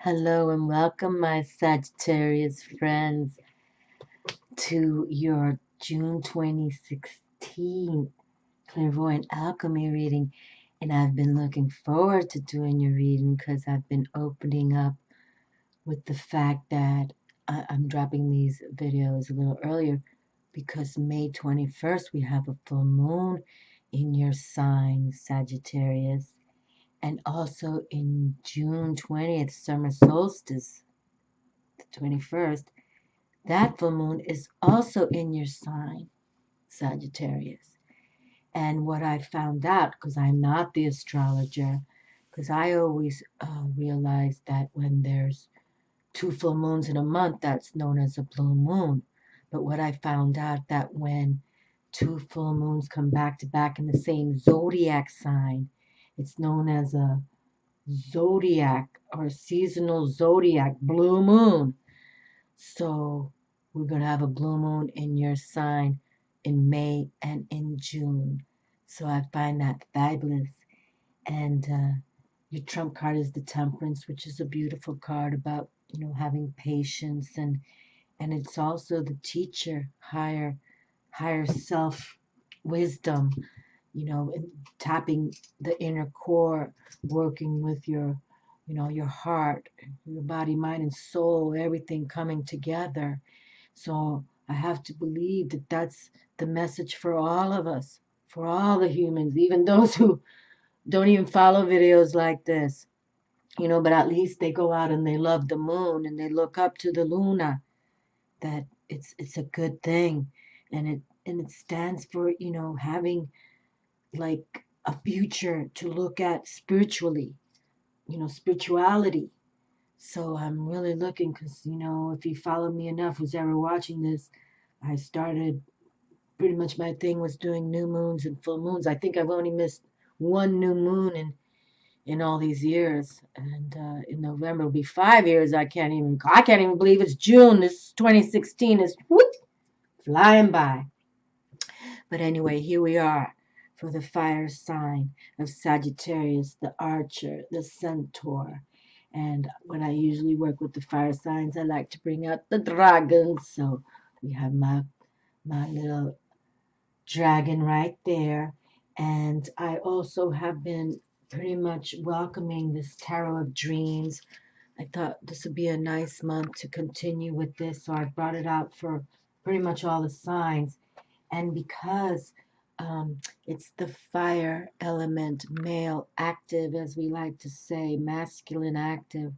Hello and welcome, my Sagittarius friends, to your June 2016 Clairvoyant Alchemy reading. And I've been looking forward to doing your reading because I've been opening up with the fact that I'm dropping these videos a little earlier because May 21st we have a full moon in your sign, Sagittarius. And also in June 20th, summer solstice, the 21st, that full moon is also in your sign, Sagittarius. And what I found out, because I'm not the astrologer, because I always realize that when there's two full moons in a month, that's known as a blue moon. But what I found out that when two full moons come back to back in the same zodiac sign, it's known as a zodiac or seasonal zodiac blue moon. So we're going to have a blue moon in your sign in May and in June. So I find that fabulous. And your trump card is the Temperance, which is a beautiful card about, having patience, and it's also the teacher, higher self wisdom, tapping the inner core, working with your heart, your body, mind, and soul, everything coming together. So I have to believe that that's the message for all of us, for all the humans, even those who don't even follow videos like this, but at least they go out and they love the moon and they look up to the Luna, that it's a good thing. And it stands for, having like a future to look at spiritually, spirituality. So I'm really looking because, if you follow me enough, who's ever watching this, I started, pretty much my thing was doing new moons and full moons. I think I've only missed one new moon in all these years. And in November it'll be 5 years. I can't even believe it's June. This 2016 is whoop, flying by. But anyway, here we are for the fire sign of Sagittarius, the archer, the centaur. And when I usually work with the fire signs, I like to bring out the dragons. So we have my little dragon right there. And I also have been pretty much welcoming this tarot of dreams. I thought this would be a nice month to continue with this, so I brought it out for pretty much all the signs. And because it's the fire element, male active, as we like to say, masculine active,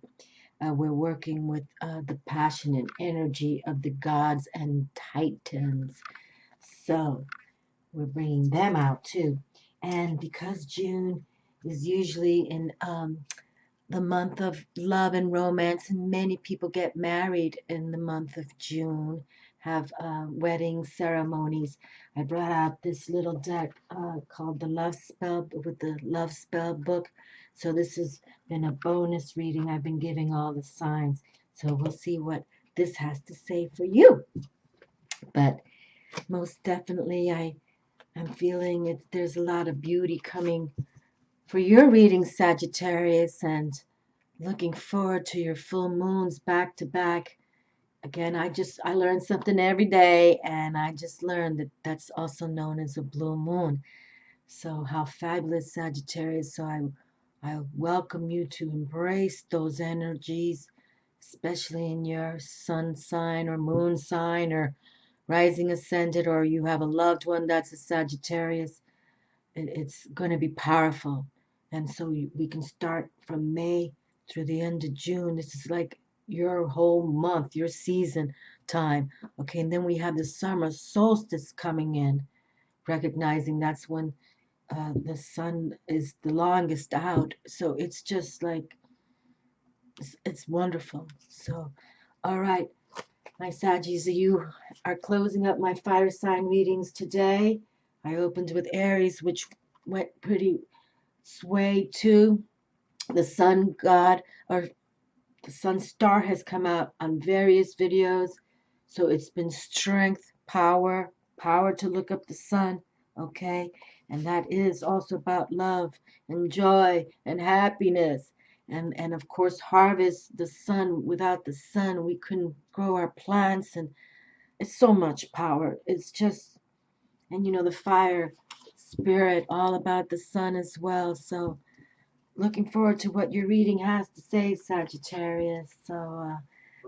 we're working with the passionate energy of the gods and titans. So we're bringing them out too. And because June is usually in the month of love and romance, and many people get married in the month of June, have wedding ceremonies. I brought out this little deck called the Love Spell, with the Love Spell book. So this has been a bonus reading. I've been giving all the signs. So we'll see what this has to say for you. But most definitely, I'm feeling it. There's a lot of beauty coming for your reading, Sagittarius, and looking forward to your full moons back to back. Again, I learn something every day, and I just learned that that's also known as a blue moon. So how fabulous, Sagittarius. So I welcome you to embrace those energies, especially in your sun sign or moon sign or rising ascendant, or you have a loved one that's a Sagittarius. It's going to be powerful. And so we can start from May through the end of June. This is like your whole month, your season time. Okay, and then we have the summer solstice coming in, recognizing that's when the sun is the longest out. So it's just like, it's wonderful. So, all right, my Saggies, you are closing up my fire sign readings today. I opened with Aries, which went pretty sway too. The sun god, or the sun star, has come out on various videos. So it's been strength, power to look up the sun. Okay. And that is also about love and joy and happiness. and of course harvest the sun. Without the sun, we couldn't grow our plants, and it's so much power. It's just, and you know, the fire spirit, all about the sun as well. So looking forward to what your reading has to say, Sagittarius. So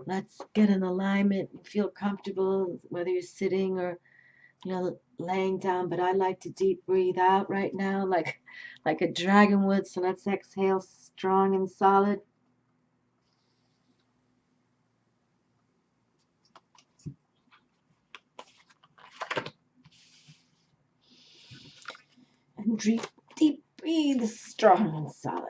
let's get in alignment and feel comfortable, whether you're sitting or, you know, laying down. But I like to deep breathe out right now, like a dragon would. So let's exhale strong and solid. And deep breathe strong and solid.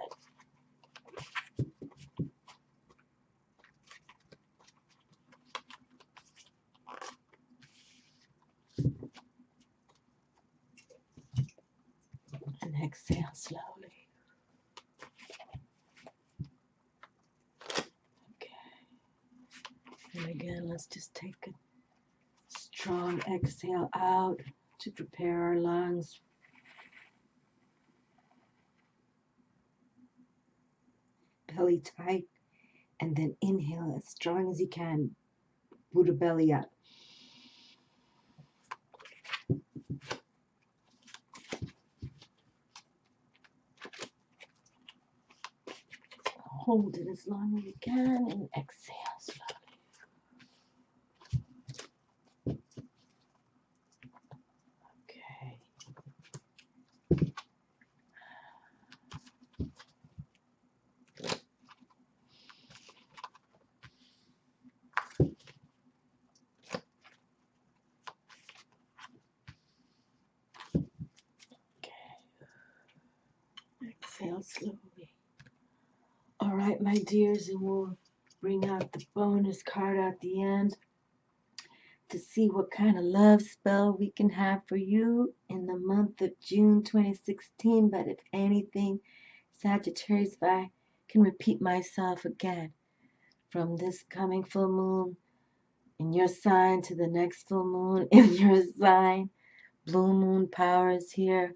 And exhale slowly. Okay. And again, let's just take a strong exhale out to prepare our lungs. Belly tight. And then inhale as strong as you can. Buddha belly up. Hold it as long as you can and exhale slowly. Okay. Exhale slowly. All right, my dears, and we'll bring out the bonus card at the end to see what kind of love spell we can have for you in the month of June 2016. But if anything, Sagittarius, if I can repeat myself again, from this coming full moon in your sign to the next full moon in your sign, blue moon power is here.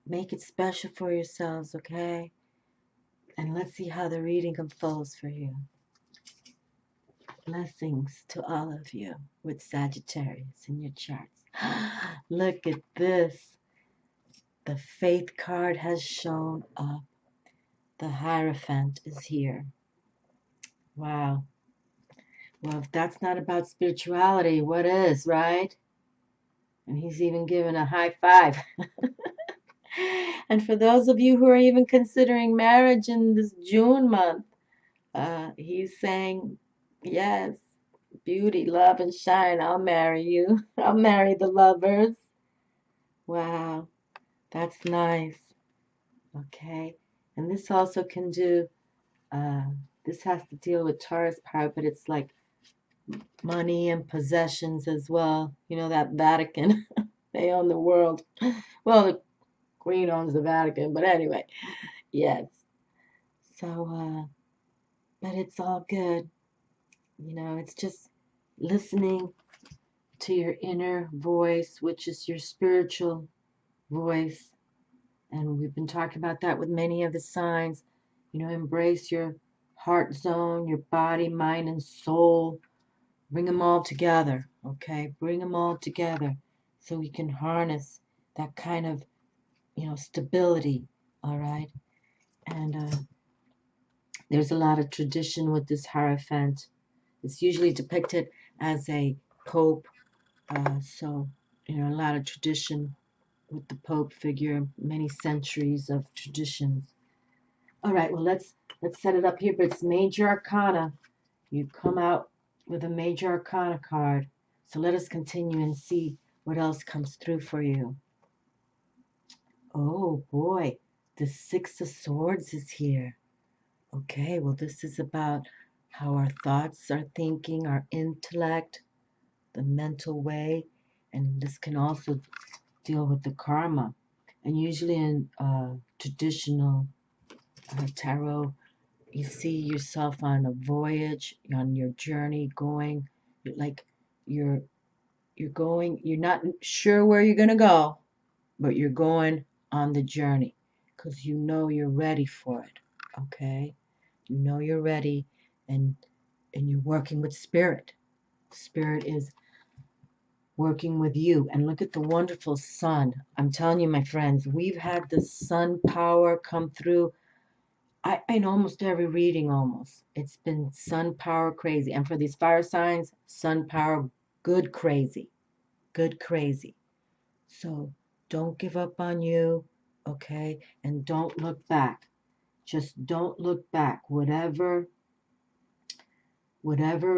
Make it special for yourselves, okay? And let's see how the reading unfolds for you. Blessings to all of you with Sagittarius in your charts. Look at this. The Faith card has shown up. The Hierophant is here. Wow. Well, if that's not about spirituality, what is, right? And he's even given a high five. And for those of you who are even considering marriage in this June month, he's saying, yes, beauty, love, and shine. I'll marry you. I'll marry the lovers. Wow, that's nice. Okay, and this also can do, this has to deal with Taurus power, but it's like money and possessions as well. You know, that Vatican, they own the world. Well, the Queen owns the Vatican, but anyway, yes. So, but it's all good. You know, it's just listening to your inner voice, which is your spiritual voice. And we've been talking about that with many of the signs. You know, embrace your heart zone, your body, mind, and soul. Bring them all together, okay? Bring them all together so we can harness that kind of, you know, stability, all right? And there's a lot of tradition with this Hierophant. It's usually depicted as a pope. So, you know, a lot of tradition with the Pope figure, many centuries of traditions. All right, well, let's set it up here, but it's Major Arcana. You come out with a Major Arcana card. So let us continue and see what else comes through for you. Oh, boy, the Six of Swords is here. Okay, well, this is about how our thoughts are thinking, our intellect, the mental way, and this can also deal with the karma. And usually in traditional tarot, you see yourself on a voyage, on your journey, going, like you're going, you're not sure where you're gonna go, but you're going on the journey because you know you're ready for it. Okay, You know you're ready, and you're working with Spirit. Spirit is working with you. And look at the wonderful sun. I'm telling you, my friends, we've had the sun power come through. In almost every reading, almost. It's been sun power crazy. And for these fire signs, sun power good crazy. Good crazy. So don't give up on you, okay? And don't look back. Just don't look back. Whatever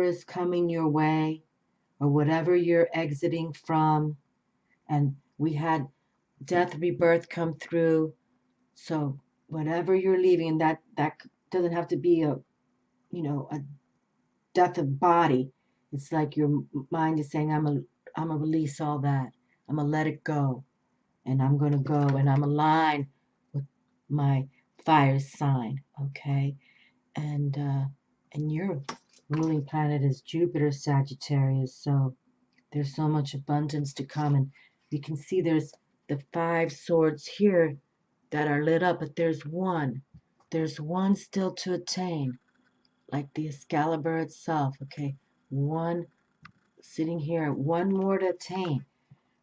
is coming your way, or whatever you're exiting from, and we had death, rebirth come through. So whatever you're leaving, that doesn't have to be a death of body. It's like your mind is saying, I'm a release all that. I'm gonna let it go, and I'm gonna go, and I'm aligned with my fire sign, okay? And your ruling planet is Jupiter, Sagittarius. So there's so much abundance to come, and you can see there's the 5 swords here that are lit up, but there's one still to attain, like the Excalibur itself, okay? One sitting here, one more to attain.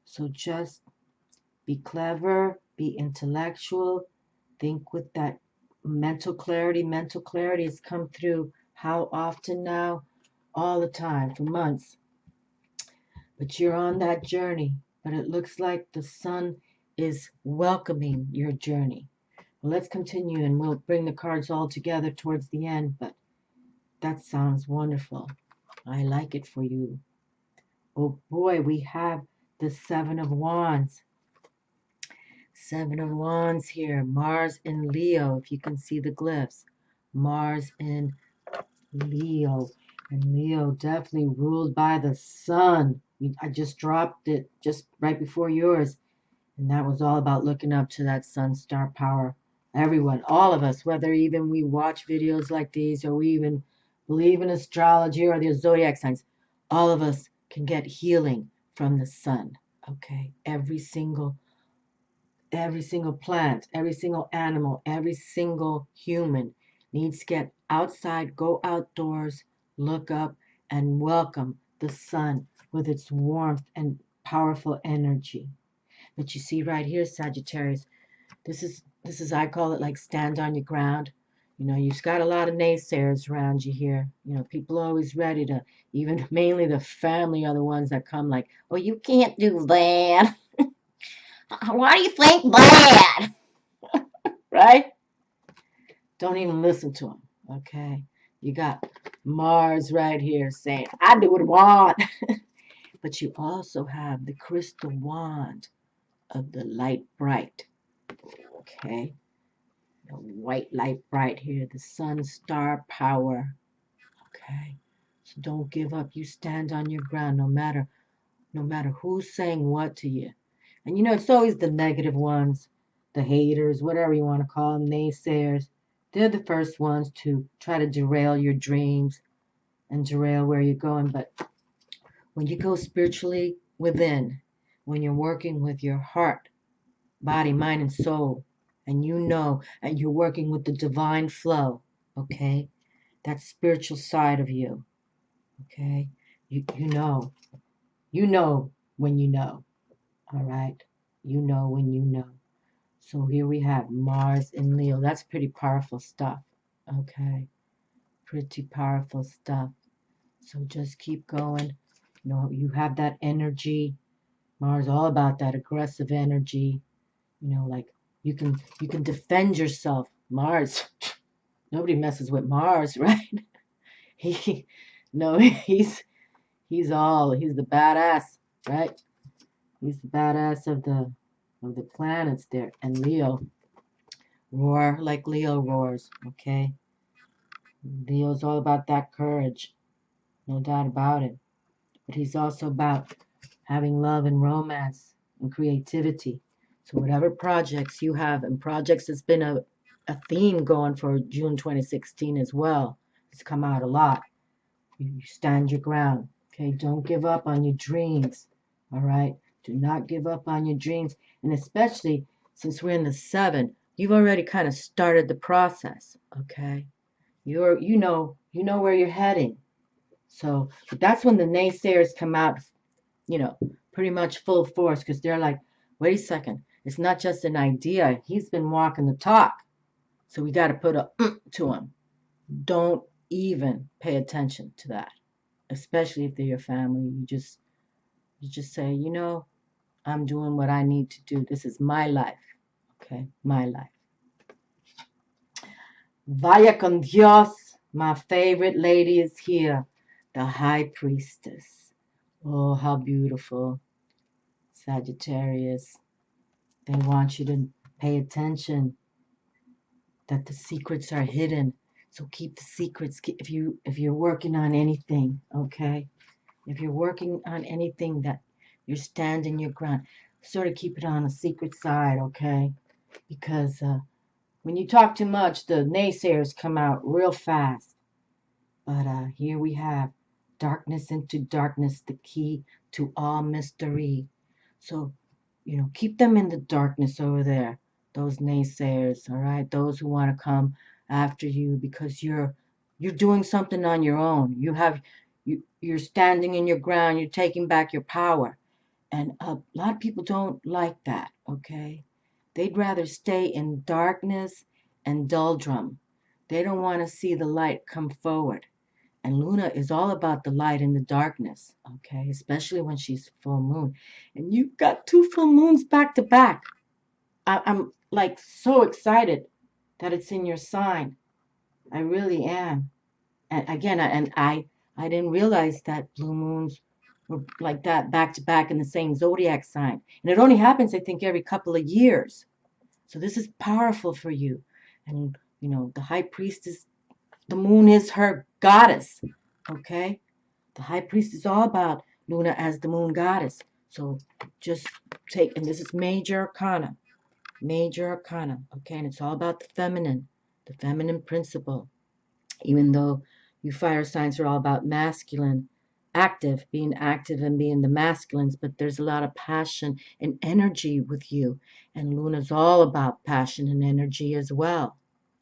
So just be clever, be intellectual, think with that mental clarity. Mental clarity has come through how often now? All the time, for months. But you're on that journey. But it looks like the sun is welcoming your journey. Well, let's continue, and we'll bring the cards all together towards the end. But that sounds wonderful. I like it for you. Oh boy, we have the 7 of Wands. 7 of Wands here. Mars in Leo, if you can see the glyphs. Mars in Leo. And Leo definitely ruled by the sun. I just dropped it just right before yours. And that was all about looking up to that sun star power. Everyone, all of us, whether even we watch videos like these, or we even believe in astrology or the zodiac signs, all of us can get healing from the sun. Okay? Every single plant, every single animal, every single human needs to get outside, go outdoors, look up, and welcome the sun with its warmth and powerful energy. But you see right here, Sagittarius, this is I call it like stand on your ground. You've got a lot of naysayers around you here. People are always ready to, even mainly the family are the ones that come like, oh, you can't do that. Why do you think that? Right? Don't even listen to them, okay? You got Mars right here saying, I do what I want. But you also have the crystal wand of the light bright, okay? The white light bright here, the sun star power, okay? So don't give up. You stand on your ground no matter who's saying what to you. And it's always the negative ones, the haters, whatever you want to call them, naysayers. They're the first ones to try to derail your dreams and derail where you're going. But when you go spiritually within, when you're working with your heart, body, mind, and soul, and and you're working with the divine flow, okay? That spiritual side of you, okay? You know. You know when you know, all right? You know when you know. So here we have Mars in Leo. That's pretty powerful stuff, okay? Pretty powerful stuff. So just keep going. You have that energy. Mars all about that aggressive energy. Like you can defend yourself. Mars, nobody messes with Mars, right? He no, he's the badass, right? He's the badass of the planets there. And Leo, roar like Leo roars, okay? Leo's all about that courage, no doubt about it. But he's also about having love and romance and creativity. So whatever projects you have, and projects has been a theme going for June 2016 as well. It's come out a lot. You stand your ground. Okay, don't give up on your dreams. All right, do not give up on your dreams. And especially since we're in the 7, you've already kind of started the process. Okay, You know where you're heading. So, but that's when the naysayers come out, pretty much full force, because they're like, wait a second, it's not just an idea. He's been walking the talk. So we got to put a to him. Don't even pay attention to that, especially if they're your family. You just say, I'm doing what I need to do. This is my life. Okay, my life. Vaya con Dios. My favorite lady is here, the High Priestess. Oh, how beautiful. Sagittarius. They want you to pay attention that the secrets are hidden. So keep the secrets if you're working on anything, okay? If you're working on anything that you're standing your ground, sort of keep it on the secret side, okay? Because when you talk too much, the naysayers come out real fast. But here we have darkness into darkness, the key to all mystery. So, keep them in the darkness over there, those naysayers, all right? Those who want to come after you because you're doing something on your own. You're standing in your ground, you're taking back your power. And a lot of people don't like that, okay? They'd rather stay in darkness and doldrum. They don't want to see the light come forward. And Luna is all about the light and the darkness, okay? Especially when she's full moon. And you've got 2 full moons back to back. I'm like so excited that it's in your sign. I really am. And again, I didn't realize that blue moons were like that back to back in the same zodiac sign. And it only happens, I think, every couple of years. So this is powerful for you. And, the High Priestess, the moon is her goddess, okay? The High Priest is all about Luna as the moon goddess. So just take, and this is major arcana, okay? And it's all about the feminine principle. Even though you fire signs are all about masculine, being active and being the masculines, but there's a lot of passion and energy with you. And Luna's all about passion and energy as well,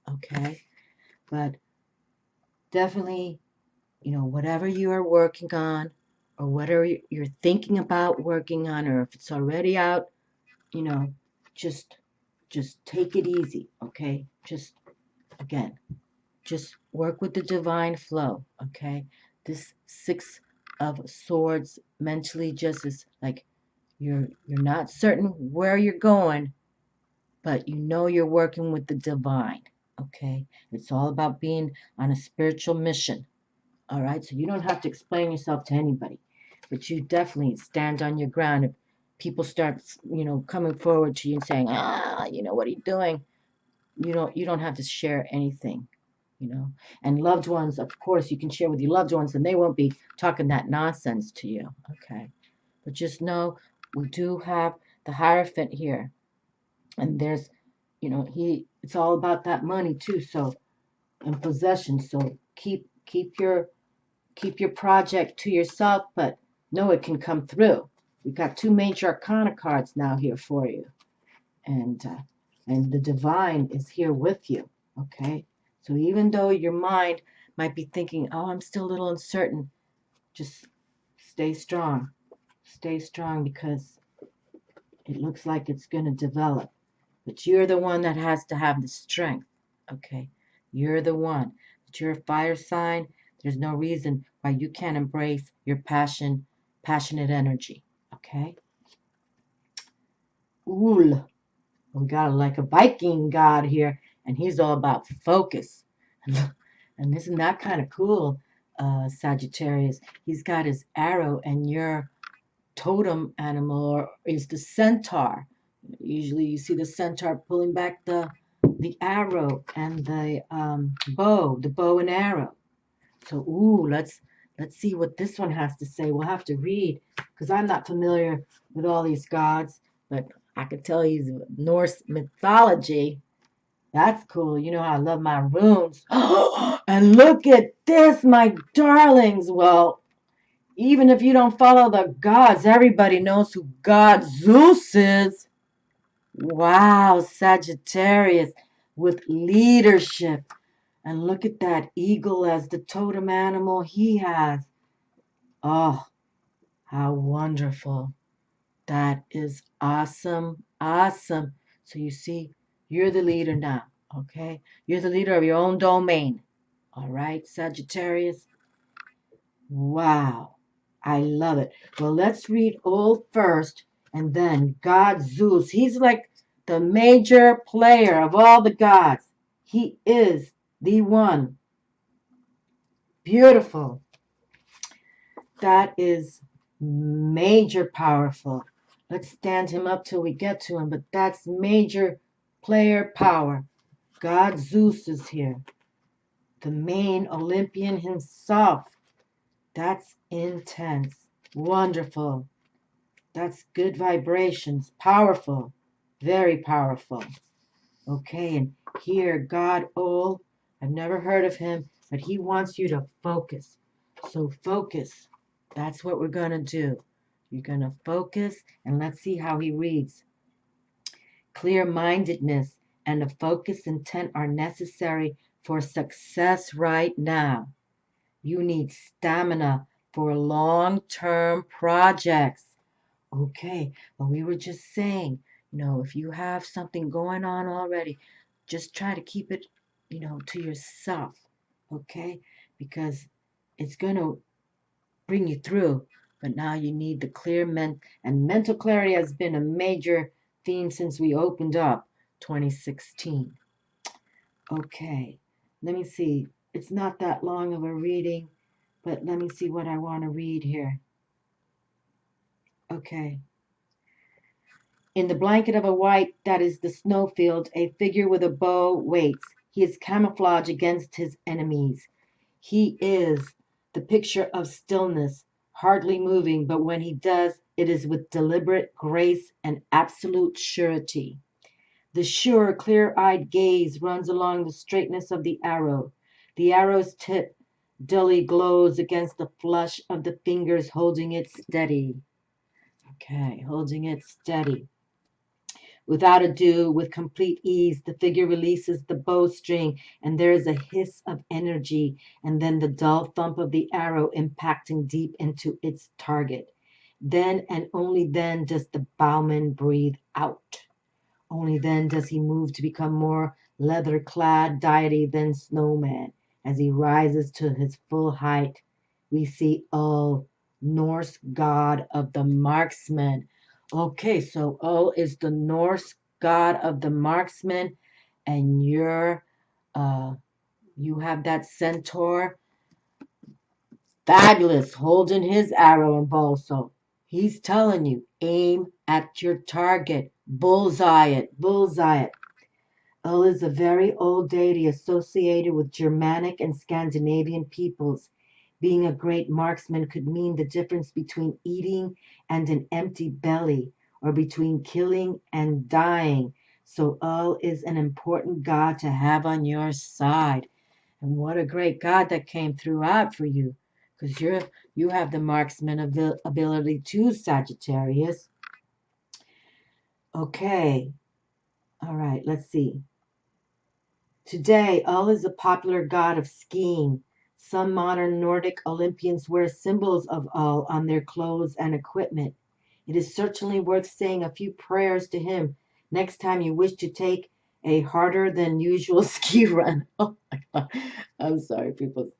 okay? But definitely, whatever you are working on or whatever you're thinking about working on, or if it's already out, just take it easy, okay? Again, just work with the divine flow, okay? This 6 of Swords mentally just is like you're not certain where you're going, but you're working with the divine, okay? It's all about being on a spiritual mission. All right, so you don't have to explain yourself to anybody, but you definitely stand on your ground. If people start, coming forward to you and saying, what are you doing? You don't have to share anything, And loved ones, of course, you can share with your loved ones, and they won't be talking that nonsense to you, okay? But just know we do have the Hierophant here, and there's, it's all about that money too. So, and possession. So keep your project to yourself, but know it can come through. We've got 2 major arcana cards now here for you, and the divine is here with you, okay? So even though your mind might be thinking, oh, I'm still a little uncertain, just stay strong. Stay strong, because it looks like it's going to develop. But you're the one that has to have the strength, okay? You're the one. But you're a fire sign. There's no reason why you can't embrace your passionate energy, okay? Ul. We got like a Viking god here, and he's all about focus. And isn't that kind of cool, Sagittarius? He's got his arrow, and your totem animal is the centaur. Usually you see the centaur pulling back the arrow and the bow and arrow. So, let's see what this one has to say. We'll have to read, because I'm not familiar with all these gods, but I could tell he's Norse mythology. That's cool. You know how I love my runes. And look at this, my darlings. Well, even if you don't follow the gods, everybody knows who God ZEUS is. Wow, Sagittarius with leadership. And look at that eagle as the totem animal he has. Oh, how wonderful. That is awesome. Awesome. So you see, you're the leader now. Okay? You're the leader of your own domain. All right, Sagittarius? Wow. I love it. Well, let's read Old first and then God Zeus. He's like the major player of all the gods. He is the one. Beautiful. That is major powerful. Let's stand him up till we get to him, but that's major player power. God Zeus is here, the main Olympian himself. That's intense. Wonderful. That's good vibrations. Powerful. Very powerful. Okay, and here, God ULL. I've never heard of him, but he wants you to focus. So focus. That's what we're going to do. You're going to focus, and let's see how he reads. Clear-mindedness and a focused intent are necessary for success right now. You need stamina for long-term projects. Okay, well, we were just saying, if you have something going on already, just try to keep it, to yourself, okay? Because it's going to bring you through. But now you need the clear and mental clarity has been a major theme since we opened up 2016. Okay, let me see. It's not that long of a reading, but let me see what I want to read here. Okay. In the blanket of a white that is the snowfield, a figure with a bow waits. He is camouflage against his enemies. He is the picture of stillness, hardly moving, but when he does, it is with deliberate grace and absolute surety. The sure, clear-eyed gaze runs along the straightness of the arrow. The arrow's tip dully glows against the flush of the fingers holding it steady. Okay, holding it steady. Without ado, with complete ease, the figure releases the bowstring, and there is a hiss of energy, and then the dull thump of the arrow impacting deep into its target. Then and only then does the bowman breathe out. Only then does he move to become more leather-clad deity than snowman. As he rises to his full height, we see Norse god of the marksman. Okay, so is the Norse god of the marksman, and you have that centaur, fabulous, holding his arrow and bow. So he's telling you, aim at your target, bullseye it, bullseye it. Is a very old deity associated with Germanic and Scandinavian peoples. Being a great marksman could mean the difference between eating and an empty belly, or between killing and dying. So is an important god to have on your side. And what a great god that came throughout for you, because you have the marksman ability too, Sagittarius. Okay. All right, let's see. Today, is a popular god of skiing. Some modern Nordic Olympians wear symbols of on their clothes and equipment. It is certainly worth saying a few prayers to him next time you wish to take a harder than usual ski run. Oh my God. I'm sorry, people.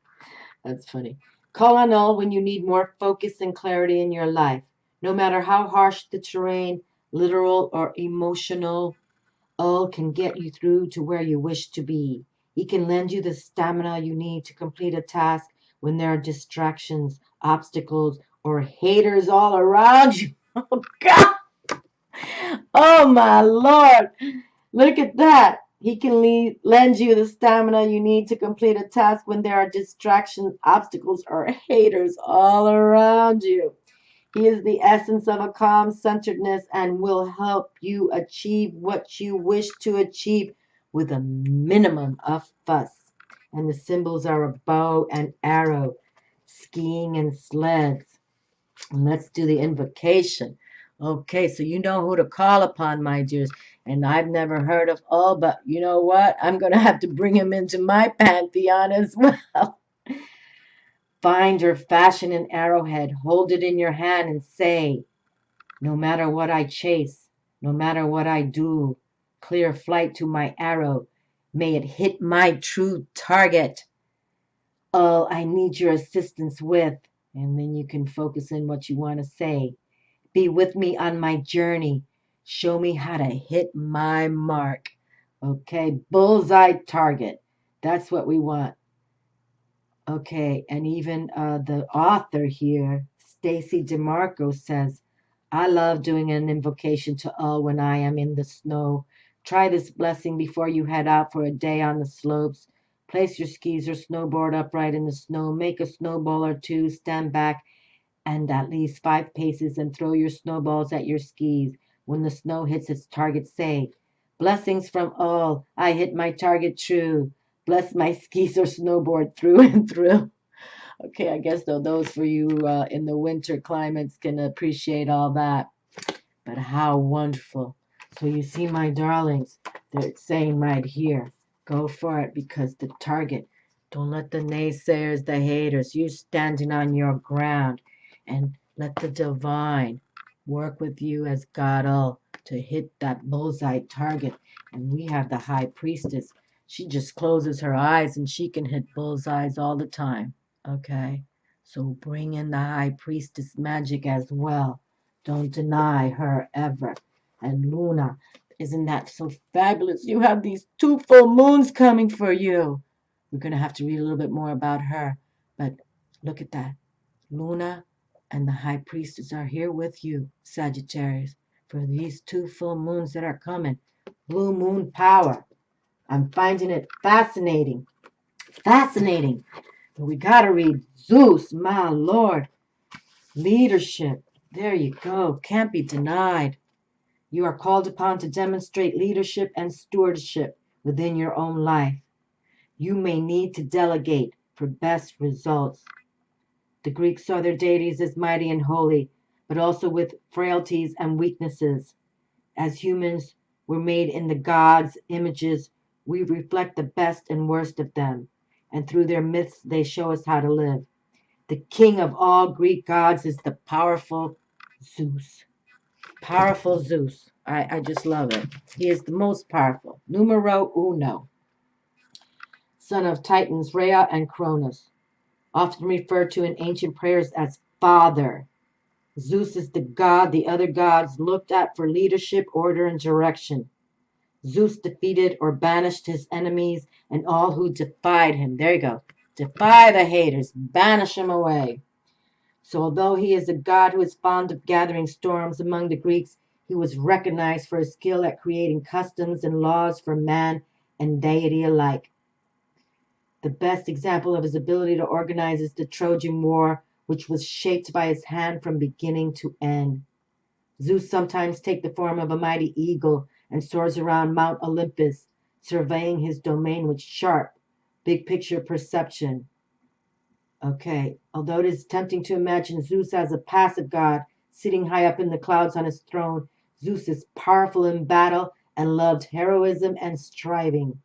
That's funny. Call on when you need more focus and clarity in your life. No matter how harsh the terrain, literal or emotional, can get you through to where you wish to be. He can lend you the stamina you need to complete a task when there are distractions, obstacles, or haters all around you. Oh, God. Oh, my Lord. Look at that. He can lend you the stamina you need to complete a task when there are distractions, obstacles, or haters all around you. He is the essence of a calm centeredness and will help you achieve what you wish to achieve with a minimum of fuss. And the symbols are a bow and arrow, skiing and sleds. And let's do the invocation. Okay, so you know who to call upon, my dears. And I've never heard of all, but you know what? I'm going to have to bring him into my pantheon as well. Find or fashion an arrowhead, hold it in your hand and say, no matter what I chase, no matter what I do, clear flight to my arrow. May it hit my true target. All I need your assistance with. And then you can focus in what you want to say. Be with me on my journey. Show me how to hit my mark. Okay, bullseye target. That's what we want. Okay, and even the author here, Stacy DeMarco, says, I love doing an invocation to all when I am in the snow. Try this blessing before you head out for a day on the slopes. Place your skis or snowboard upright in the snow. Make a snowball or two. Stand back and at least 5 paces and throw your snowballs at your skis. When the snow hits its target, say, blessings from all. I hit my target true. Bless my skis or snowboard through and through. Okay, I guess though those for you in the winter climates can appreciate all that. But how wonderful. So you see, my darlings, they're saying right here, go for it because the target, don't let the naysayers, the haters, you standing on your ground and let the divine work with you as God ULL to hit that bullseye target. And we have the High Priestess. She just closes her eyes and she can hit bullseyes all the time. Okay? So bring in the High Priestess magic as well. Don't deny her ever. And Luna, isn't that so fabulous? You have these 2 full moons coming for you. We're going to have to read a little bit more about her. But look at that. Luna and the High Priestess are here with you, Sagittarius, for these 2 full moons that are coming. Blue moon power. I'm finding it fascinating. Fascinating. But we got to read ZEUS, my Lord. Leadership. There you go. Can't be denied. You are called upon to demonstrate leadership and stewardship within your own life. You may need to delegate for best results. The Greeks saw their deities as mighty and holy, but also with frailties and weaknesses. As humans, we're made in the gods' images. We reflect the best and worst of them, and through their myths, they show us how to live. The king of all Greek gods is the powerful ZEUS. Powerful ZEUS. I just love it. He is the most powerful. Numero uno. Son of Titans, Rhea and Cronus. Often referred to in ancient prayers as Father. ZEUS is the god the other gods looked at for leadership, order, and direction. ZEUS defeated or banished his enemies and all who defied him. There you go. Defy the haters. Banish them away. So although he is a god who is fond of gathering storms among the Greeks, he was recognized for his skill at creating customs and laws for man and deity alike. The best example of his ability to organize is the Trojan War, which was shaped by his hand from beginning to end. ZEUS sometimes takes the form of a mighty eagle and soars around Mount Olympus, surveying his domain with sharp, big picture perception. Okay, although it is tempting to imagine ZEUS as a passive god, sitting high up in the clouds on his throne, ZEUS is powerful in battle and loved heroism and striving.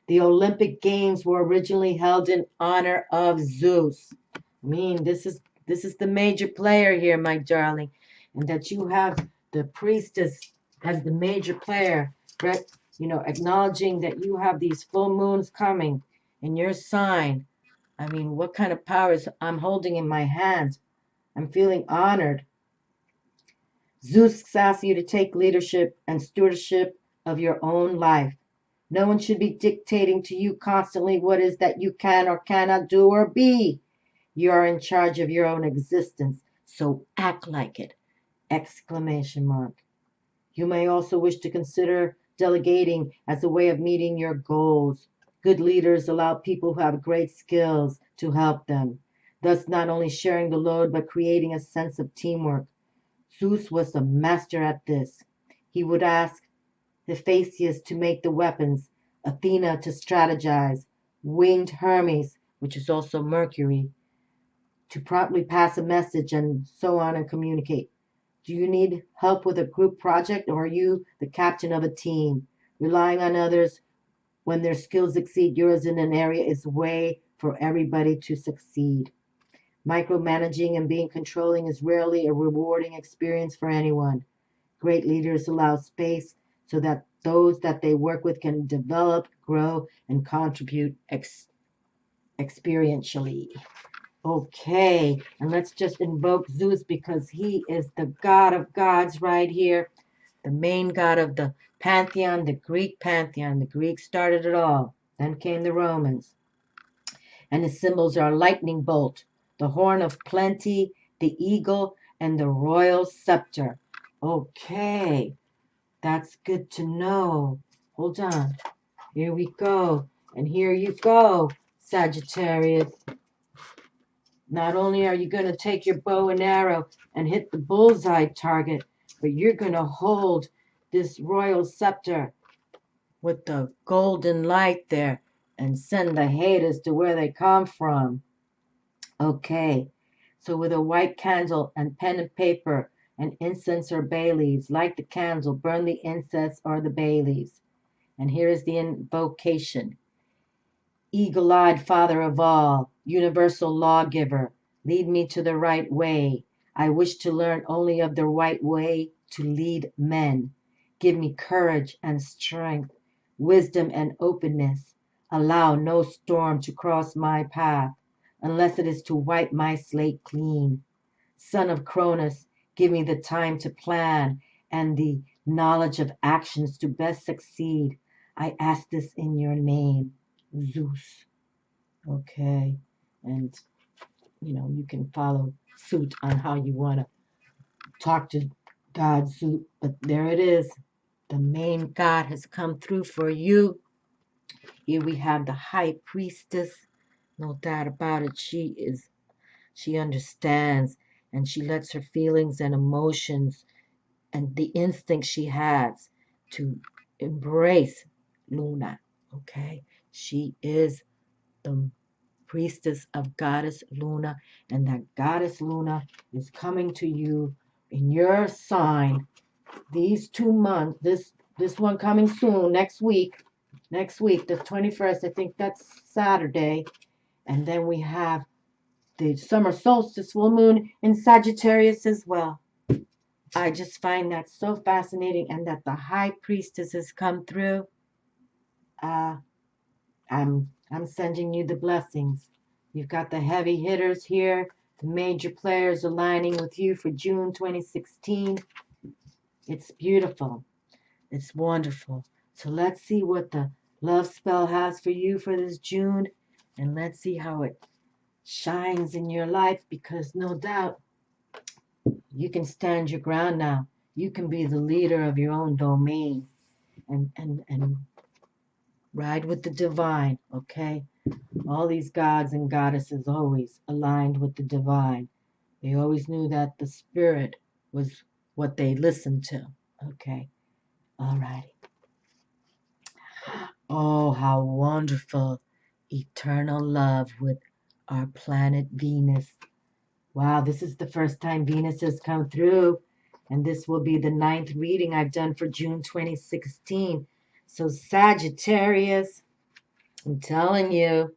The Olympic Games were originally held in honor of ZEUS. I mean, this is the major player here, my darling, and that you have the priestess as the major player, acknowledging that you have these full moons coming in your sign. I mean, what kind of powers I'm holding in my hands? I'm feeling honored. ZEUS asks you to take leadership and stewardship of your own life. No one should be dictating to you constantly what is that you can or cannot do or be. You are in charge of your own existence, so act like it! Exclamation mark. You may also wish to consider delegating as a way of meeting your goals. Good leaders allow people who have great skills to help them, thus not only sharing the load but creating a sense of teamwork. ZEUS was a master at this. He would ask Hephaestus to make the weapons, Athena to strategize, winged Hermes, which is also Mercury, to promptly pass a message and so on and communicate. Do you need help with a group project, or are you the captain of a team? Relying on others when their skills exceed yours in an area is a way for everybody to succeed. Micromanaging and being controlling is rarely a rewarding experience for anyone. Great leaders allow space so that those that they work with can develop, grow, and contribute experientially. Okay, and let's just invoke Zeus because he is the god of gods right here, the main god of the pantheon, the Greek pantheon. The Greeks started it all. Then came the Romans. And his symbols are lightning bolt, the horn of plenty, the eagle, and the royal scepter. Okay, that's good to know. Hold on. Here we go. And here you go, Sagittarius. Not only are you going to take your bow and arrow and hit the bullseye target, but you're going to hold this royal scepter with the golden light there and send the haters to where they come from. Okay, so with a white candle and pen and paper and incense or bay leaves, light the candle, burn the incense or the bay leaves. And here is the invocation. Eagle-eyed Father of all, universal lawgiver, lead me to the right way. I wish to learn only of the right way to lead men. Give me courage and strength, wisdom and openness. Allow no storm to cross my path, unless it is to wipe my slate clean. Son of Cronus, give me the time to plan and the knowledge of actions to best succeed. I ask this in your name, Zeus. Okay, and you can follow suit on how you want to talk to God, Zeus, but there it is. The main God has come through for you. Here we have the High Priestess. No doubt about it. She understands, and she lets her feelings and emotions and the instinct she has to embrace Luna. Okay, she is the priestess of goddess Luna, and that goddess Luna is coming to you in your sign these 2 months. This one coming soon, next week, the 21st. I think that's Saturday. And then we have the summer solstice full moon in Sagittarius as well. I just find that so fascinating, and that the High Priestess has come through. I'm sending you the blessings. You've got the heavy hitters here, the major players aligning with you for June 2016. It's beautiful. It's wonderful. So let's see what the love spell has for you for this June, and let's see how it shines in your life, because no doubt you can stand your ground now. You can be the leader of your own domain and ride with the divine, okay? All these gods and goddesses always aligned with the divine. They always knew that the spirit was what they listened to, okay? All righty. Oh, how wonderful. Eternal love with our planet Venus. Wow, this is the first time Venus has come through, and this will be the 9th reading I've done for June 2016. So Sagittarius, I'm telling you,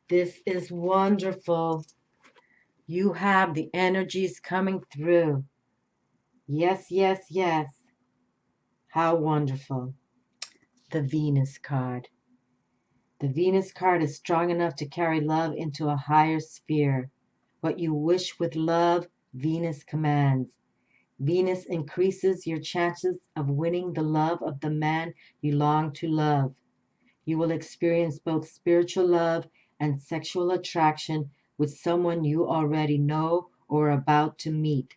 this is wonderful. You have the energies coming through. Yes, yes, yes. How wonderful. The Venus card. The Venus card is strong enough to carry love into a higher sphere. What you wish with love, Venus commands. Venus increases your chances of winning the love of the man you long to love. You will experience both spiritual love and sexual attraction with someone you already know or are about to meet.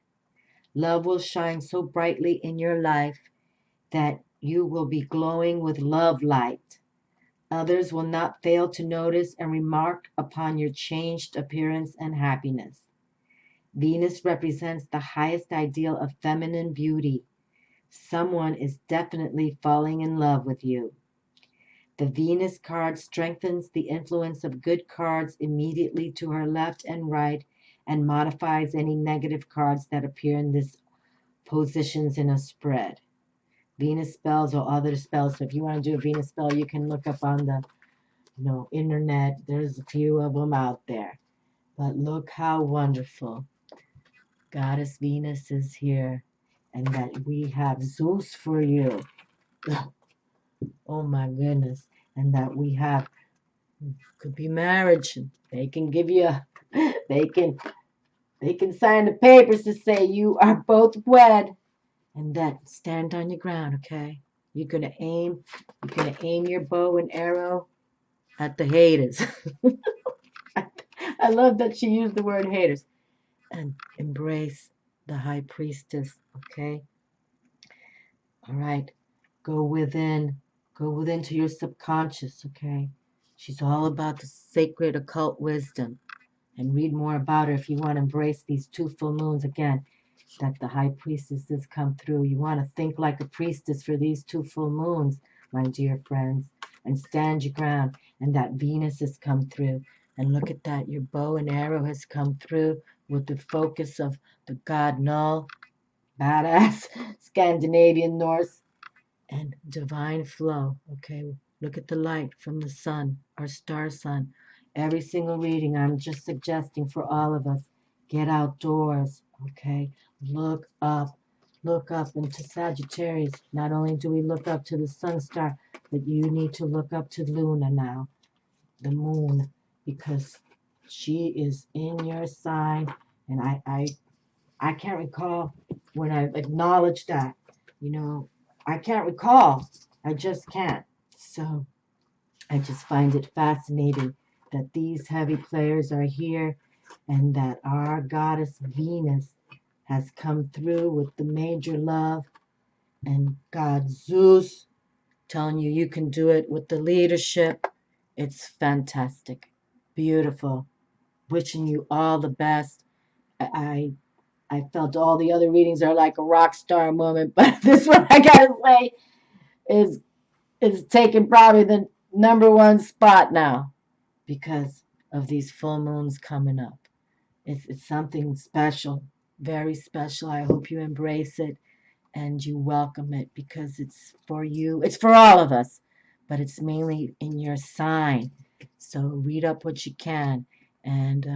Love will shine so brightly in your life that you will be glowing with love light. Others will not fail to notice and remark upon your changed appearance and happiness. Venus represents the highest ideal of feminine beauty. Someone is definitely falling in love with you. The Venus card strengthens the influence of good cards immediately to her left and right, and modifies any negative cards that appear in this positions in a spread. Venus spells or other spells. So if you want to do a Venus spell, you can look up on the internet. There's a few of them out there. But look how wonderful. Goddess Venus is here. And that we have Zeus for you. Oh my goodness. And that we have, could be marriage. They can give you they can sign the papers to say you are both wed. And that stand on your ground, okay? You're gonna aim your bow and arrow at the haters. I love that she used the word haters. And embrace the High Priestess, okay? All right. Go within. Go within to your subconscious, okay? She's all about the sacred occult wisdom. And read more about her if you want to embrace these 2 full moons again, that the High Priestess has come through. You want to think like a priestess for these 2 full moons, my dear friends, and stand your ground. And that Venus has come through. And look at that, your bow and arrow has come through with the focus of the god Null, badass Scandinavian Norse, and divine flow. Okay, look at the light from the sun, our star sun. Every single reading, I'm just suggesting for all of us, get outdoors. Okay, look up into Sagittarius. Not only do we look up to the sun star, but you need to look up to Luna now, the moon, because she is in your sign. And I can't recall when I acknowledged that. I can't recall. I just can't. So I just find it fascinating that these heavy players are here and that our goddess Venus has come through with the major love, and God Zeus telling you you can do it with the leadership. It's fantastic. Beautiful. Wishing you all the best. I felt all the other readings are like a rock star moment, but this one I gotta say is taking probably the #1 spot now because of these full moons coming up. It's something special, very special. I hope you embrace it and you welcome it because it's for you. It's for all of us, but it's mainly in your sign. So read up what you can and,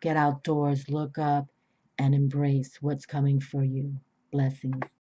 get outdoors, look up, and embrace what's coming for you. Blessings.